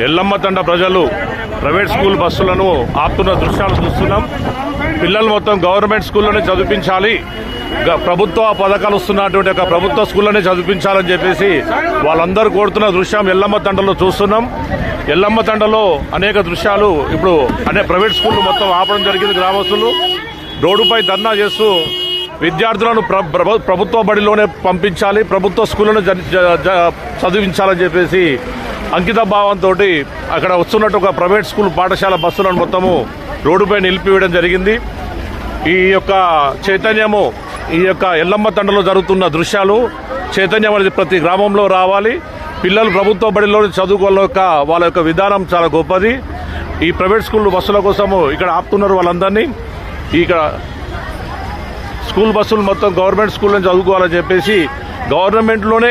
ఎల్లమ్మ తండ ప్రజలు private school బస్సులను ఆపుతున్న దృశ్యాలు చూస్తున్నాం. పిల్లలు మొత్తం గవర్నమెంట్ స్కూల్లోనే చదివించాలి, ప్రభుత్వ పథకాలు వస్తున్నటువంటి ఒక ప్రభుత్వ స్కూల్లోనే చదివించాలని చెప్పేసి వాళ్ళందరూ కోరుతున్న దృశ్యం ఎల్లమ్మ తండలో చూస్తున్నాం. ఎల్లమ్మ తండలో అనేక దృశ్యాలు ఇప్పుడు ప్రైవేట్ స్కూళ్ళు మొత్తం ఆపడం జరిగింది. గ్రామస్తులు రోడ్డుపై ధర్నా చేస్తూ విద్యార్థులను ప్రభుత్వ బడిలోనే పంపించాలి, ప్రభుత్వ స్కూళ్ళను చదివించాలని చెప్పేసి అంకిత భావంతో అక్కడ వస్తున్నట్టు ఒక ప్రైవేట్ స్కూల్ పాఠశాల బస్సులను మొత్తము రోడ్డుపై నిలిపివేయడం జరిగింది. ఈ యొక్క చైతన్యము, ఈ యొక్క ఎల్లమ్మ తండలో జరుగుతున్న దృశ్యాలు చైతన్యం అనేది ప్రతి గ్రామంలో రావాలి. పిల్లలు ప్రభుత్వ బడిలో చదువుకోవాల వాళ్ళ యొక్క విధానం చాలా గొప్పది. ఈ ప్రైవేట్ స్కూల్ బస్సుల కోసము ఇక్కడ ఆపుతున్నారు వాళ్ళందరినీ. ఇక్కడ స్కూల్ బస్సులు మొత్తం గవర్నమెంట్ స్కూల్లో చదువుకోవాలని చెప్పేసి గవర్నమెంట్లోనే